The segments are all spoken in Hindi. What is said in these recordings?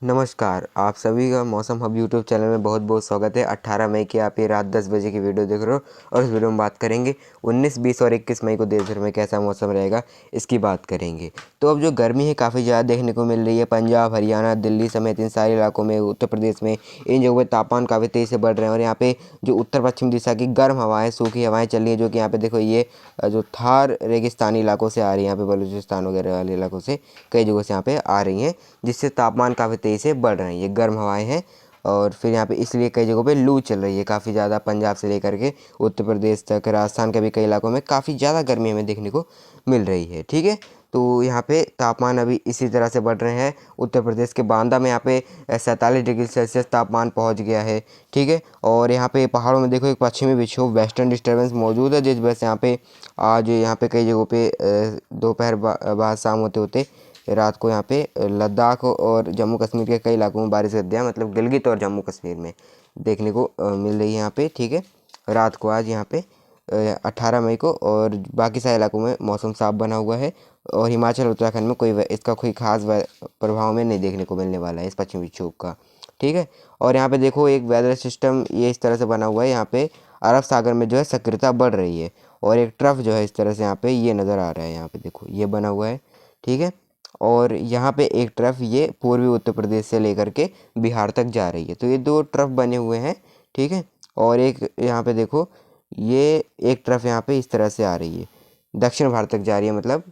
नमस्कार, आप सभी का मौसम हब यूट्यूब चैनल में बहुत बहुत स्वागत है। 18 मई की आप ये रात 10 बजे की वीडियो देख रहे हो और इस वीडियो में बात करेंगे 19, 20 और 21 मई को देश भर में कैसा मौसम रहेगा, इसकी बात करेंगे। तो अब जो गर्मी है काफ़ी ज़्यादा देखने को मिल रही है। पंजाब, हरियाणा, दिल्ली समेत इन सारे इलाकों में, उत्तर प्रदेश में, इन जगहों पर तापमान काफ़ी तेज़ी से बढ़ रहे हैं। और यहाँ पे जो उत्तर पश्चिम दिशा की गर्म हवाएँ, सूखी हवाएँ चल रही हैं, जो कि यहाँ पे देखो ये जो थार रेगिस्तानी इलाकों से आ रही है, यहाँ पे बलूचिस्तान वगैरह वाले इलाकों से कई जगहों से यहाँ पे आ रही हैं, जिससे तापमान काफ़ी तेज़ी से बढ़ रहे हैं। ये गर्म हवाएं हैं और फिर यहाँ पे इसलिए कई जगहों पे लू चल रही है काफ़ी ज़्यादा। पंजाब से लेकर के उत्तर प्रदेश तक, राजस्थान के भी कई इलाकों में काफ़ी ज़्यादा गर्मी हमें देखने को मिल रही है। ठीक है, तो यहाँ पे तापमान अभी इसी तरह से बढ़ रहे हैं। उत्तर प्रदेश के बांदा में यहाँ पे 47 डिग्री सेल्सियस तापमान पहुँच गया है। ठीक है, और यहाँ पे पहाड़ों में देखो एक पश्चिमी विक्षोभ वेस्टर्न डिस्टर्बेंस मौजूद है, जिस वजह से यहाँ पे आज यहाँ पे कई जगहों पे दोपहर बाद शाम होते होते रात को यहाँ पे लद्दाख और जम्मू कश्मीर के कई इलाकों में बारिश गड्ढियाँ, मतलब गिलगित और जम्मू कश्मीर में देखने को मिल रही है यहाँ पे। ठीक है, रात को आज यहाँ पे 18 मई को, और बाकी सारे इलाकों में मौसम साफ बना हुआ है। और हिमाचल उत्तराखंड में इसका कोई खास प्रभाव में नहीं देखने को मिलने वाला है इस पश्चिमी विक्षोभ का। ठीक है, और यहाँ पे देखो एक वेदर सिस्टम ये इस तरह से बना हुआ है। यहाँ पे अरब सागर में जो है सक्रियता बढ़ रही है, और एक ट्रफ जो है इस तरह से यहाँ पे ये नज़र आ रहा है। यहाँ पे देखो ये बना हुआ है। ठीक है, और यहाँ पे एक ट्रफ ये पूर्वी उत्तर प्रदेश से लेकर के बिहार तक जा रही है। तो ये दो ट्रफ बने हुए हैं। ठीक है, और एक यहाँ पे देखो ये एक ट्रफ यहाँ पे इस तरह से आ रही है, दक्षिण भारत तक जा रही है, मतलब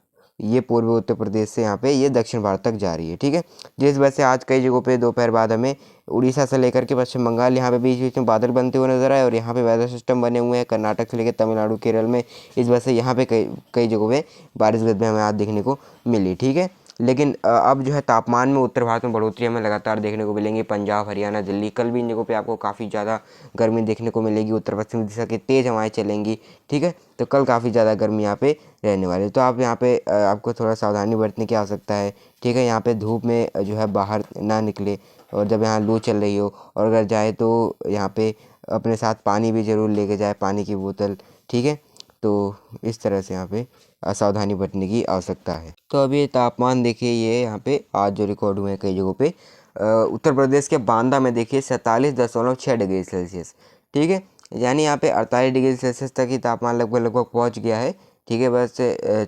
ये पूर्वी उत्तर प्रदेश से यहाँ पे ये दक्षिण भारत तक जा रही है। ठीक है, जिस वजह से आज कई जगहों पे दोपहर बाद हमें उड़ीसा से लेकर के पश्चिम बंगाल यहाँ पे बीच बीच में बादल बनते हुए नजर आए, और यहाँ पे वेदर सिस्टम बने हुए हैं कर्नाटक से लेकर तमिलनाडु, केरल में। इस वजह से यहाँ पे कई जगहों पे बारिश गड्ढे हमें आज देखने को मिली। ठीक है, लेकिन अब जो है तापमान में उत्तर भारत में बढ़ोतरी हमें लगातार देखने को मिलेंगी। पंजाब, हरियाणा, दिल्ली, कल भी इन जगहों पे आपको काफ़ी ज़्यादा गर्मी देखने को मिलेगी। उत्तर पश्चिम दिशा की तेज़ हवाएं चलेंगी। ठीक है, तो कल काफ़ी ज़्यादा गर्मी यहाँ पे रहने वाली है। तो आप यहाँ पे आपको थोड़ा सावधानी बरतने की आवश्यकता है। ठीक है, यहाँ पे धूप में जो है बाहर ना निकले, और जब यहाँ लू चल रही हो, और अगर जाए तो यहाँ पे अपने साथ पानी भी ज़रूर लेके जाए, पानी की बोतल। ठीक है, तो इस तरह से यहाँ पे सावधानी बरतने की आवश्यकता है। तो अभी तापमान देखिए ये यहाँ पे आज जो रिकॉर्ड हुए हैं कई जगहों पे, उत्तर प्रदेश के बांदा में देखिए 47.6 डिग्री सेल्सियस। ठीक है, यानी यहाँ पे 48 डिग्री सेल्सियस तक ही तापमान लगभग लगभग पहुँच गया है। ठीक है, बस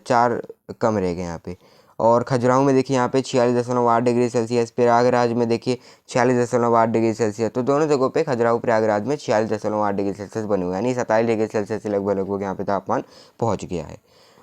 4 कम रह गए यहाँ पे। और खजुराहो में देखिए यहाँ पे 46.8 डिग्री सेल्सियस, प्रयागराज में देखिए 46.8 डिग्री सेल्सियस। तो दोनों जगहों पे खजुराहो, प्रयागराज में 46.8 डिग्री सेल्सियस बने हुए हैं, यानी 47 डिग्री सेल्सियस से लगभग लगभग यहाँ पे तापमान पहुँच गया है।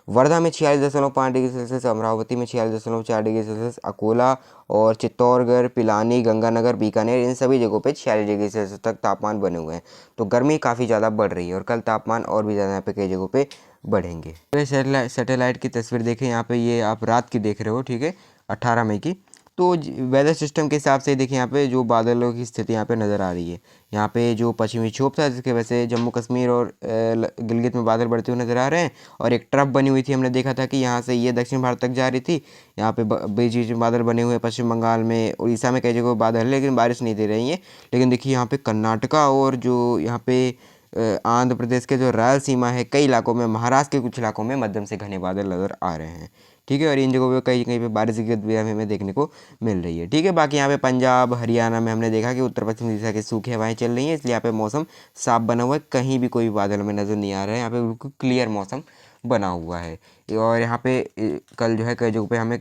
वर्धा में 46.5 डिग्री सेल्सियस, अमरावती में 46.4 डिग्री सेल्सियस, अकोला और चित्तौड़गढ़, पिलानी, गंगानगर, बीकानेर, इन सभी जगहों पे 46 डिग्री सेल्सियस तक तापमान बने हुए हैं। तो गर्मी काफ़ी ज़्यादा बढ़ रही है, और कल तापमान और भी ज़्यादा यहाँ पे कई जगहों पे बढ़ेंगे। सैटेलाइट की तस्वीर देखें, यहाँ पे ये आप रात की देख रहे हो। ठीक है, 18 मई की। तो वेदर सिस्टम के हिसाब से देखिए यहाँ पे जो बादलों की स्थिति यहाँ पे नज़र आ रही है। यहाँ पे जो पश्चिमी विक्षोभ था, जिसकी वजह से जम्मू कश्मीर और गिलगित में बादल बढ़ते हुए नज़र आ रहे हैं, और एक ट्रफ बनी हुई थी, हमने देखा था कि यहाँ से ये दक्षिण भारत तक जा रही थी। यहाँ पे बीच बीच में बादल बने हुए हैं, पश्चिम बंगाल में, उड़ीसा में कई जगह बादल है, लेकिन बारिश नहीं दे रही है। लेकिन देखिए यहाँ पे कर्नाटका और जो यहाँ पे आंध्र प्रदेश के जो रायलसीमा है, कई इलाकों में, महाराष्ट्र के कुछ इलाकों में मध्यम से घने बादल नज़र आ रहे हैं। ठीक है, और इन जगहों पे कहीं कहीं पे बारिश की गतिविधियाँ हमें देखने को मिल रही है। ठीक है, बाकी यहाँ पे पंजाब, हरियाणा में हमने देखा कि उत्तर पश्चिम दिशा की सूखी हवाएं चल रही हैं, इसलिए यहाँ पे मौसम साफ बना हुआ है, कहीं भी कोई बादल हमें नज़र नहीं आ रहा है। यहाँ पे बिल्कुल क्लियर मौसम बना हुआ है। और यहाँ पे कल जो है कई जगहों पे हमें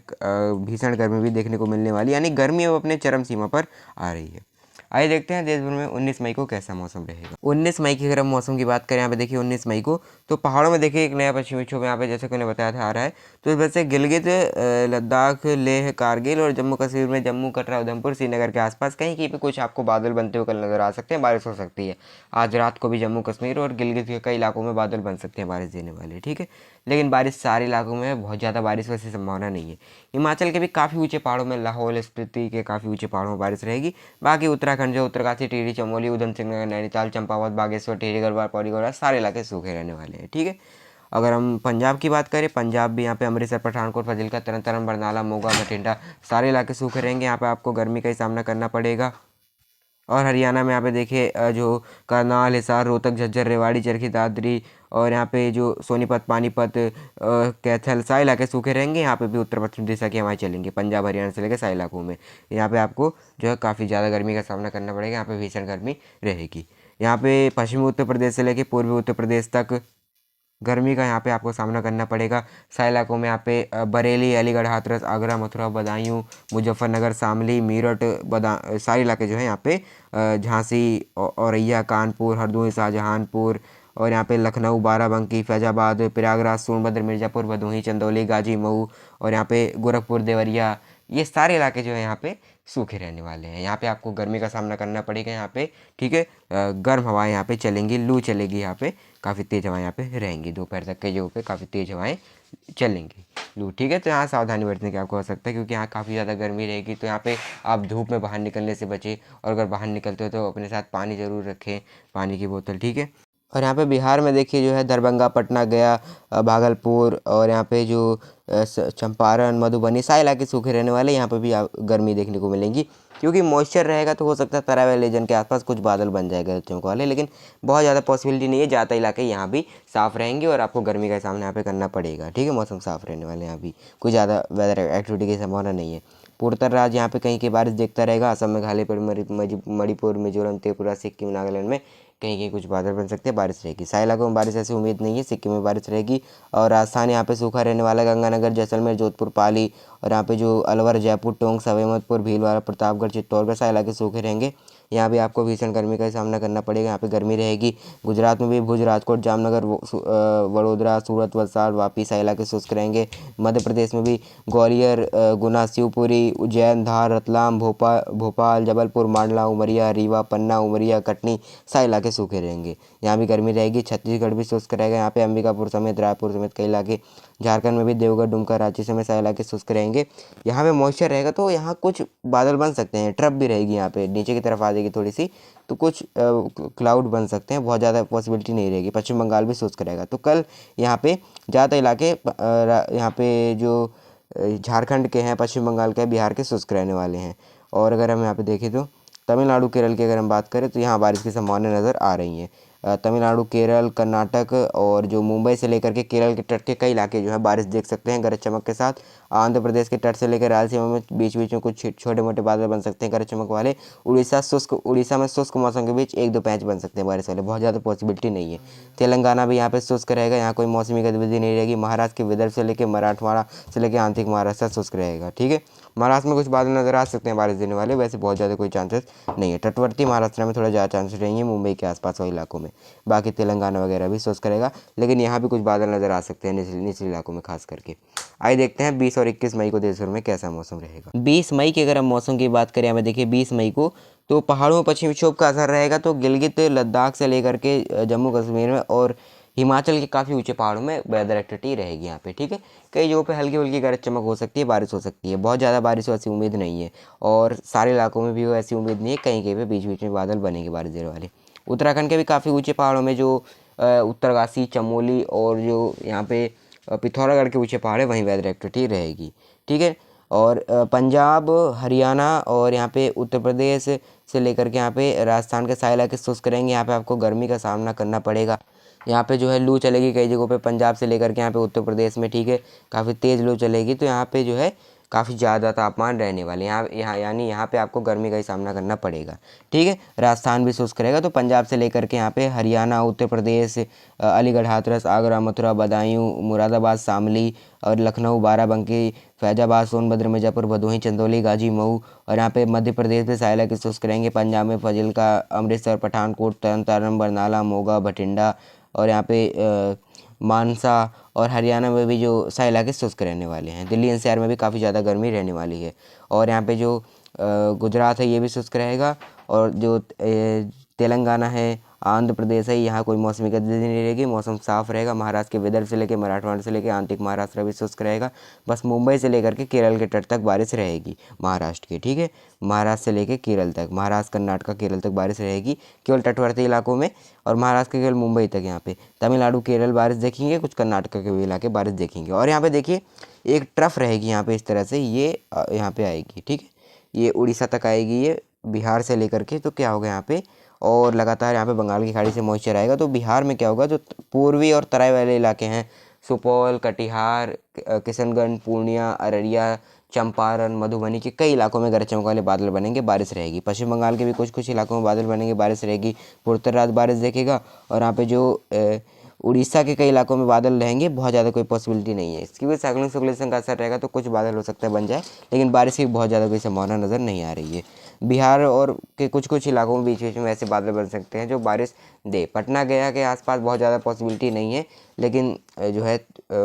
भीषण गर्मी भी देखने को मिलने वाली, यानी गर्मी अब अपने चरम सीमा पर आ रही है। आइए देखते हैं देश भर में 19 मई को कैसा मौसम रहेगा। 19 मई की अगर हम मौसम की बात करें, यहाँ पे देखिए 19 मई को तो पहाड़ों में देखिए एक नया पश्चिमी विक्षोभ यहाँ पे, जैसे कि मैंने बताया था, आ रहा है। तो इस वजह से गिलगित, लद्दाख, लेह, कारगिल और जम्मू कश्मीर में जम्मू, कटरा, उधमपुर, श्रीनगर के आसपास कहीं कहीं पे कुछ आपको बादल बनते हुए कल नजर आ सकते हैं, बारिश हो सकती है। आज रात को भी जम्मू कश्मीर और गिलगित के कई इलाकों में बादल बन सकते हैं बारिश देने वाले। ठीक है, लेकिन बारिश सारे इलाकों में बहुत ज़्यादा बारिश वैसे संभावना नहीं है। हिमाचल के भी काफ़ी ऊंचे पहाड़ों में, लाहौल स्पीति के काफ़ी ऊंचे पहाड़ों में बारिश रहेगी। बाकी उत्तराखंड जो उत्तरकाशी, टिहरी, चमोली, उधम सिंह नगर, नैनीताल, चंपावत, बागेश्वर, टिहरी गढ़वाल, पौड़ी गढ़वाल, सारे इलाके सूखे रहने वाले हैं। ठीक है, अगर हम पंजाब की बात करें, पंजाब भी यहाँ पे अमृतसर, पठानकोट, फाजिलका, तरन तारण, बरनाला, मोगा, बठिंडा, सारे इलाके सूखे रहेंगे। यहाँ पे आपको गर्मी का ही सामना करना पड़ेगा। और हरियाणा में यहाँ पे देखिए जो करनाल, हिसार, रोहतक, झज्जर, रेवाड़ी, चरखी दादरी और यहाँ पे जो सोनीपत, पानीपत, कैथल, सारे इलाके सूखे रहेंगे। यहाँ पे भी उत्तर पश्चिम दिशा की हवाएं चलेंगी। पंजाब, हरियाणा से लेकर सारे इलाकों में यहाँ पे आपको जो है काफ़ी ज़्यादा गर्मी का सामना करना पड़ेगा। यहाँ पे भीषण गर्मी रहेगी। यहाँ पे पश्चिमी उत्तर प्रदेश से लेकर पूर्वी उत्तर प्रदेश तक गर्मी का यहाँ पे आपको सामना करना पड़ेगा। सारे इलाकों में यहाँ पे बरेली, अलीगढ़, हाथरस, आगरा, मथुरा, बदायूं, मुजफ्फरनगर, शामली, मीरठ, सारे इलाके जो है यहाँ पे झांसी, औरैया, कानपुर, हरदोई, शाहजहांपुर और यहाँ पे लखनऊ, बाराबंकी, फैजाबाद, प्रयागराज, सोनभद्र, मिर्ज़ापुर, भदोही, चंदौली, गाजी, मऊ और यहाँ पे गोरखपुर, देवरिया, ये सारे इलाके जो है यहाँ पे सूखे रहने वाले हैं। यहाँ पे आपको गर्मी का सामना करना पड़ेगा यहाँ पे, ठीक है। गर्म हवाएं यहाँ पे चलेंगी, लू चलेगी यहाँ पे, काफ़ी तेज़ हवाएं यहाँ पे रहेंगी। दोपहर तक के जगहों पे काफ़ी तेज़ हवाएं चलेंगी, लू, ठीक है। तो यहाँ सावधानी बरतने की आपको आवश्यकता है, क्योंकि यहाँ काफ़ी ज़्यादा गर्मी रहेगी। तो यहाँ पे आप धूप में बाहर निकलने से बचें, और अगर बाहर निकलते हो तो अपने साथ पानी ज़रूर रखें, पानी की बोतल, ठीक है। और यहाँ पे बिहार में देखिए जो है दरभंगा, पटना, गया, भागलपुर और यहाँ पे जो चंपारण, मधुबनी, सारे इलाके सूखे रहने वाले। यहाँ पे भी गर्मी देखने को मिलेंगी, क्योंकि मॉइस्चर रहेगा। तो हो सकता है तराई रीजन के आसपास कुछ बादल बन जाएगा चमक वाले, लेकिन बहुत ज़्यादा पॉसिबिलिटी नहीं है। ज़्यादा इलाके यहाँ भी साफ़ रहेंगे और आपको गर्मी का सामना यहाँ पे करना पड़ेगा, ठीक है। मौसम साफ़ रहने वाले यहाँ भी, कोई ज़्यादा वेदर एक्टिविटी की संभावना नहीं है। पूर्वोत्तर राज्य यहाँ पे कहीं की बारिश देखता रहेगा। असम, मेघालय, मणिपुर, मिजोरम, त्रिपुरा, सिक्किम, नागालैंड में कहीं कहीं कुछ बादल बन सकते हैं, बारिश रहेगी। सारे इलाकों में बारिश ऐसी उम्मीद नहीं है। सिक्किम में बारिश रहेगी। और राजस्थान यहाँ पे सूखा रहने वाला। गंगानगर, जैसलमेर, जोधपुर, पाली और यहाँ पे जो अलवर, जयपुर, टोंक, सवाईमाधोपुर, भीलवाड़ा, प्रतापगढ़, चित्तौड़गढ़, सारे इलाके सूखे रहेंगे। यहाँ भी आपको भीषण गर्मी का सामना करना पड़ेगा। यहाँ पे गर्मी रहेगी। गुजरात में भी भुज, राजकोट, जामनगर, वडोदरा, सूरत, वलसाड़, वापी, सारे इलाके शुष्क रहेंगे। मध्य प्रदेश में भी ग्वालियर, गुना, शिवपुरी, उज्जैन, धार, रतलाम, भोपाल, जबलपुर, मांडला, उमरिया, रीवा, पन्ना, उमरिया, कटनी, सारे इलाके सूखे रहेंगे। यहाँ भी गर्मी रहेगी। छत्तीसगढ़ भी शुष्क रहेगा। यहाँ पे अंबिकापुर समेत, रायपुर समेत कई इलाके, झारखंड में भी देवघर, दुमका, रांची समेत सारे इलाके शुष्क रहेंगे। यहाँ पे मॉइस्चर रहेगा, तो यहाँ कुछ बादल बन सकते हैं। ट्रप भी रहेगी यहाँ पे, नीचे की तरफ आ जाएगी थोड़ी सी, तो कुछ क्लाउड बन सकते हैं। बहुत ज़्यादा पॉसिबिलिटी नहीं रहेगी। पश्चिम बंगाल भी शुष्क रहेगा। तो कल यहाँ पे ज़्यादा इलाके यहाँ पे जो झारखंड के हैं, पश्चिम बंगाल के, बिहार के शुष्क रहने वाले हैं। और अगर हम यहाँ पे देखें तो तमिलनाडु, केरल की अगर हम बात करें तो यहाँ बारिश की संभावना नज़र आ रही है। तमिलनाडु, केरल, कर्नाटक और जो मुंबई से लेकर के केरल के तट के कई इलाके जो है बारिश देख सकते हैं गरज चमक के साथ। आंध्र प्रदेश के तट से लेकर रायलसीमा में बीच बीच में कुछ छोटे मोटे बादल बन सकते हैं गरज चमक वाले। उड़ीसा में शुष्क मौसम के बीच एक दो पैच बन सकते हैं बारिश वाले, बहुत ज़्यादा पॉसिबिलिटी नहीं है। तेलंगाना भी यहाँ पे शुष्क रहेगा। यहाँ कोई मौसमी गतिविधि नहीं रहेगी। महाराष्ट्र के विदर्भ से लेकर मराठवाड़ा से लेकर आंतरिक महाराष्ट्र शुष्क रहेगा, ठीक है। महाराष्ट्र में कुछ बादल नजर आ सकते हैं बारिश देने वाले, वैसे बहुत ज़्यादा कोई चांसेस नहीं है। तटवर्ती महाराष्ट्र में थोड़ा ज़्यादा चांसेस रहेंगे, मुंबई के आसपास वाले इलाकों में। बाकी तेलंगाना वगैरह भी शुष्क रहेगा, लेकिन यहाँ भी कुछ बादल नज़र आ सकते हैं निचले इलाकों में खास करके। आइए देखते हैं 20 और 21 मई को देश भर में कैसा मौसम रहेगा। 20 मई की अगर हम मौसम की बात करें, हमें देखिए 20 मई को तो पहाड़ों में पश्चिमी विक्षोभ का असर रहेगा। तो गिलगित, लद्दाख से लेकर के जम्मू कश्मीर में और हिमाचल के काफ़ी ऊंचे पहाड़ों में वेदर एक्टिविटी रहेगी यहाँ पे, ठीक है। कई जगहों पे हल्की हल्की गरज चमक हो सकती है, बारिश हो सकती है। बहुत ज़्यादा बारिश हो ऐसी उम्मीद नहीं है, और सारे इलाकों में भी हो ऐसी उम्मीद नहीं है। कहीं कहीं पे बीच बीच में बादल बनेंगे बारिश देने वाले। उत्तराखंड के भी काफ़ी ऊंचे पहाड़ों में जो उत्तरकाशी, चमोली और जो यहाँ पे पिथौरागढ़ के ऊंचे पहाड़ है, वहीं वेदर एक्टिविटी रहेगी, ठीक है। और पंजाब, हरियाणा और यहाँ पे उत्तर प्रदेश से लेकर के यहाँ पे राजस्थान के सारे इलाके शुष्क रहेंगे। यहाँ पे आपको गर्मी का सामना करना पड़ेगा। यहाँ पे जो है लू चलेगी कई जगहों पे, पंजाब से लेकर के यहाँ पे उत्तर प्रदेश में, ठीक है, काफ़ी तेज़ लू चलेगी। तो यहाँ पे जो है काफ़ी ज़्यादा तापमान रहने वाले यहाँ यानी यहाँ पे आपको गर्मी का ही सामना करना पड़ेगा, ठीक है। राजस्थान भी शुष्क रहेगा। तो पंजाब से लेकर के यहाँ पे हरियाणा, उत्तर प्रदेश, अलीगढ़, हाथरस, आगरा, मथुरा, बदायूं, मुरादाबाद, शामली और लखनऊ, बाराबंकी, फैजाबाद, सोनभद्र, मिर्ज़ापुर, भदोही, चंदौली, गाजी, मऊ और यहाँ पे मध्य प्रदेश में सारे इलाके शुष्क रहेंगे। पंजाब में फजिल्का, अमृतसर, पठानकोट, तरन तारण, बरनाला, मोगा, भटिंडा और यहाँ पे मानसा और हरियाणा में भी जो सारे इलाके शुष्क रहने वाले हैं। दिल्ली एनसीआर में भी काफ़ी ज़्यादा गर्मी रहने वाली है। और यहाँ पे जो गुजरात है ये भी शुष्क रहेगा। और जो तेलंगाना है, आंध्र प्रदेश है, यहाँ कोई मौसमी गतिविधि नहीं रहेगी, मौसम साफ रहेगा। महाराष्ट्र के विदर्भ से लेकर मराठवाड़ा से लेकर आंतरिक महाराष्ट्र भी शुष्क रहेगा। बस मुंबई से लेकर के केरल के तट तक बारिश रहेगी महाराष्ट्र की, ठीक है। महाराष्ट्र से लेकर केरल तक, महाराष्ट्र, कर्नाटक, केरल तक बारिश रहेगी केवल तटवर्ती इलाकों में, और महाराष्ट्र के केवल मुंबई तक। यहाँ पे तमिलनाडु, केरल बारिश देखेंगे, कुछ कर्नाटक के भी इलाके बारिश देखेंगे। और यहाँ पे देखिए एक ट्रफ रहेगी यहाँ पे इस तरह से, ये यहाँ पे आएगी, ठीक है, ये उड़ीसा तक आएगी, ये बिहार से लेकर के तो क्या होगा यहाँ पे, और लगातार यहाँ पे बंगाल की खाड़ी से मॉइस्चर आएगा तो बिहार में क्या होगा, जो पूर्वी और तराई वाले इलाके हैं, सुपौल, कटिहार, किशनगंज, पूर्णिया, अररिया, चंपारण, मधुबनी के कई इलाकों में गरज चमक वाले बादल बनेंगे, बारिश रहेगी। पश्चिम बंगाल के भी कुछ कुछ इलाकों में बादल बनेंगे, बारिश रहेगी। पूर्वोत्तर रात बारिश देखेगा। और यहाँ पे जो उड़ीसा के कई इलाकों में बादल रहेंगे, बहुत ज़्यादा कोई पॉसिबिलिटी नहीं है इसकी। भी साइक्लोनिक सर्कुलेशन का असर रहेगा तो कुछ बादल हो सकता है बन जाए, लेकिन बारिश की बहुत ज़्यादा कोई संभावना नज़र नहीं आ रही है। बिहार और के कुछ कुछ इलाकों में बीच बीच में ऐसे बादल बन सकते हैं जो बारिश दे। पटना गया के आसपास बहुत ज़्यादा पॉसिबिलिटी नहीं है, लेकिन जो है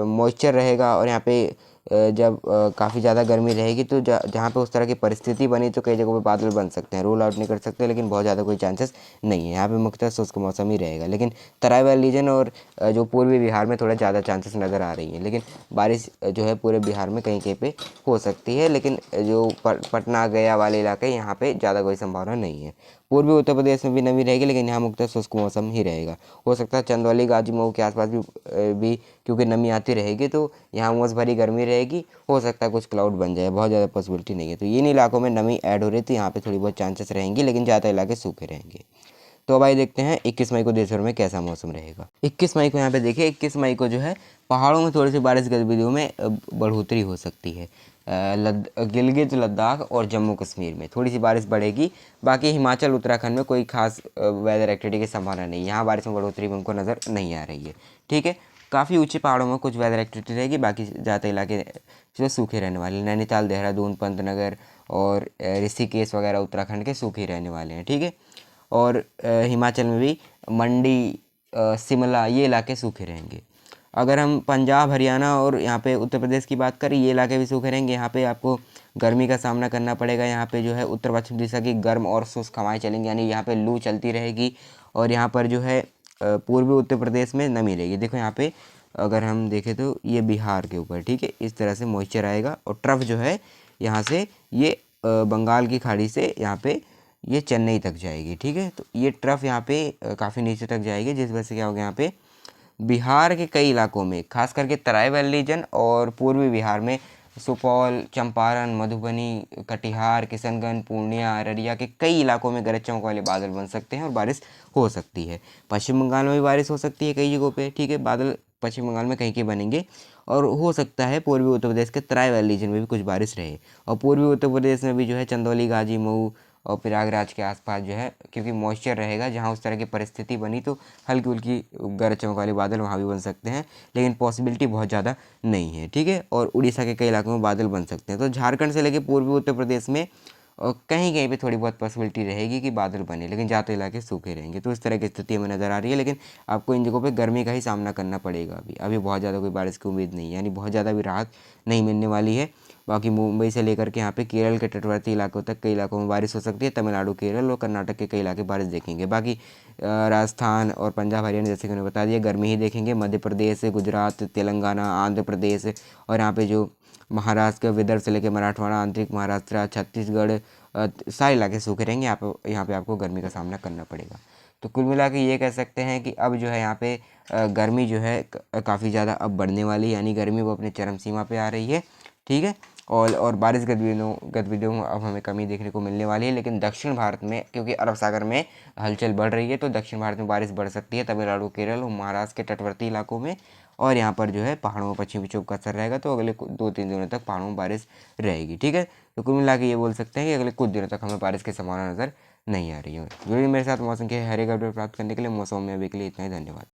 मॉइस्चर रहेगा। और यहाँ पे जब काफ़ी ज़्यादा गर्मी रहेगी तो जहाँ पे उस तरह की परिस्थिति बनी तो कई जगहों पे बादल बन सकते हैं, रोल आउट नहीं कर सकते, लेकिन बहुत ज़्यादा कोई चांसेस नहीं है। यहाँ पे मुख्यतः शुष्क मौसम ही रहेगा, लेकिन तराई वाले रीजन और जो पूर्वी बिहार में थोड़ा ज़्यादा चांसेस नज़र आ रही हैं। लेकिन बारिश जो है पूरे बिहार में कहीं कहीं पे हो सकती है, लेकिन जो पटना गया वाले इलाके यहाँ पे ज़्यादा कोई संभावना नहीं है। पूर्वी उत्तर प्रदेश में भी नमी रहेगी, लेकिन यहाँ मुख्यतः शुष्क मौसम ही रहेगा। हो सकता है चंदौली, गाजी, मऊ के आसपास भी क्योंकि नमी आती रहेगी तो यहाँ उमस भरी गर्मी रहेगी। हो सकता है कुछ क्लाउड बन जाए, बहुत ज़्यादा पॉसिबिलिटी नहीं है। तो इन इलाकों में नमी ऐड हो रही थी, यहाँ पे थोड़ी बहुत चांसेस रहेंगी, लेकिन ज़्यादा इलाके सूखे रहेंगे। तो अब आइए देखते हैं 21 मई को देश भर में कैसा मौसम रहेगा। 21 मई को यहाँ पे देखिए, 21 मई को जो है पहाड़ों में थोड़ी सी बारिश गतिविधियों में बढ़ोतरी हो सकती है। गिलगित, लद्दाख और जम्मू कश्मीर में थोड़ी सी बारिश बढ़ेगी। बाकी हिमाचल, उत्तराखंड में कोई खास वेदर एक्टिविटी की संभावना नहीं, यहाँ बारिश में बढ़ोतरी हमको नज़र नहीं आ रही है। ठीक है, काफ़ी ऊंचे पहाड़ों में कुछ वेदर एक्टिविटी रहेगी, बाकी ज़्यादा इलाके जो सूखे रहने वाले, नैनीताल, देहरादून, पंतनगर और ऋषिकेश वगैरह उत्तराखंड के सूखे रहने वाले हैं। ठीक है, और हिमाचल में भी मंडी, शिमला, ये इलाके सूखे रहेंगे। अगर हम पंजाब, हरियाणा और यहाँ पे उत्तर प्रदेश की बात करें, ये इलाके भी सूखे रहेंगे। यहाँ पे आपको गर्मी का सामना करना पड़ेगा। यहाँ पे जो है उत्तर पश्चिम दिशा की गर्म और शुष्क हवाएं चलेंगी, यानी यहाँ पे लू चलती रहेगी। और यहाँ पर जो है पूर्वी उत्तर प्रदेश में नमी रहेगी। देखो यहाँ पे अगर हम देखें तो ये बिहार के ऊपर, ठीक है, इस तरह से मॉइस्चर आएगा। और ट्रफ जो है यहाँ से ये बंगाल की खाड़ी से यहाँ पे ये चेन्नई तक जाएगी। ठीक है, तो ये ट्रफ यहाँ पे काफ़ी नीचे तक जाएगी, जिस वजह से क्या होगा, यहाँ पे बिहार के कई इलाकों में, खास करके तराई वाले रीजन और पूर्वी बिहार में सुपौल, चंपारण, मधुबनी, कटिहार, किशनगंज, पूर्णिया, अररिया के कई इलाकों में गरज चमक वाले बादल बन सकते हैं और बारिश हो सकती है। पश्चिम बंगाल में भी बारिश हो सकती है कई जगहों पे। ठीक है, बादल पश्चिम बंगाल में कहीं कहीं बनेंगे। और हो सकता है पूर्वी उत्तर प्रदेश के तराई वाले रीजन में भी कुछ बारिश रहे। और पूर्वी उत्तर प्रदेश में भी जो है चंदौली, गाजी, मऊ और प्रयागराज के आसपास जो है, क्योंकि मॉइस्चर रहेगा, जहाँ उस तरह की परिस्थिति बनी तो हल्की उल्की गरज चमक वाले बादल वहाँ भी बन सकते हैं, लेकिन पॉसिबिलिटी बहुत ज़्यादा नहीं है। ठीक है, और उड़ीसा के कई इलाकों में बादल बन सकते हैं। तो झारखंड से लेकर पूर्वी उत्तर प्रदेश में कहीं कहीं पे थोड़ी बहुत पॉसिबिलिटी रहेगी कि बादल बने, लेकिन ज़्यादा इलाके सूखे रहेंगे। तो इस तरह की स्थिति हमें नज़र आ रही है, लेकिन आपको इन जगहों पे गर्मी का ही सामना करना पड़ेगा। अभी बहुत ज़्यादा कोई बारिश की उम्मीद नहीं है, यानी बहुत ज़्यादा भी राहत नहीं मिलने वाली है। बाकी मुंबई से लेकर के यहाँ पे केरल के तटवर्ती इलाकों तक कई इलाकों में बारिश हो सकती है। तमिलनाडु, केरल और कर्नाटक के कई इलाके बारिश देखेंगे। बाकी राजस्थान और पंजाब, हरियाणा, जैसे कि मैंने बता दिया, गर्मी ही देखेंगे। मध्य प्रदेश, गुजरात, तेलंगाना, आंध्र प्रदेश और यहाँ पे जो महाराष्ट्र, विदर्भ से लेकर मराठवाड़ा, आंतरिक महाराष्ट्र, छत्तीसगढ़, सारे इलाके सूखे रहेंगे। यहाँ पे आपको गर्मी का सामना करना पड़ेगा। तो कुल मिला के ये कह सकते हैं कि अब जो है यहाँ पे गर्मी जो है काफ़ी ज़्यादा अब बढ़ने वाली, यानी गर्मी वो अपने चरम सीमा पे आ रही है। ठीक है, और बारिश गतिविधियों अब हमें कमी देखने को मिलने वाली है। लेकिन दक्षिण भारत में, क्योंकि अरब सागर में हलचल बढ़ रही है, तो दक्षिण भारत में बारिश बढ़ सकती है। तमिलनाडु, केरल और महाराष्ट्र के तटवर्ती इलाकों में, और यहाँ पर जो है पहाड़ों में पश्चिमी विक्षोभ का असर रहेगा। तो अगले 2-3 दिनों तक पहाड़ों में बारिश रहेगी। ठीक है, तो कुल मिला के ये बोल सकते हैं कि अगले कुछ दिनों तक हमें बारिश की संभावना नज़र नहीं आ रही है। जुड़िए मेरे साथ मौसम के हर एक अपडेट प्राप्त करने के लिए। मौसम में अभी के लिए इतना ही, धन्यवाद।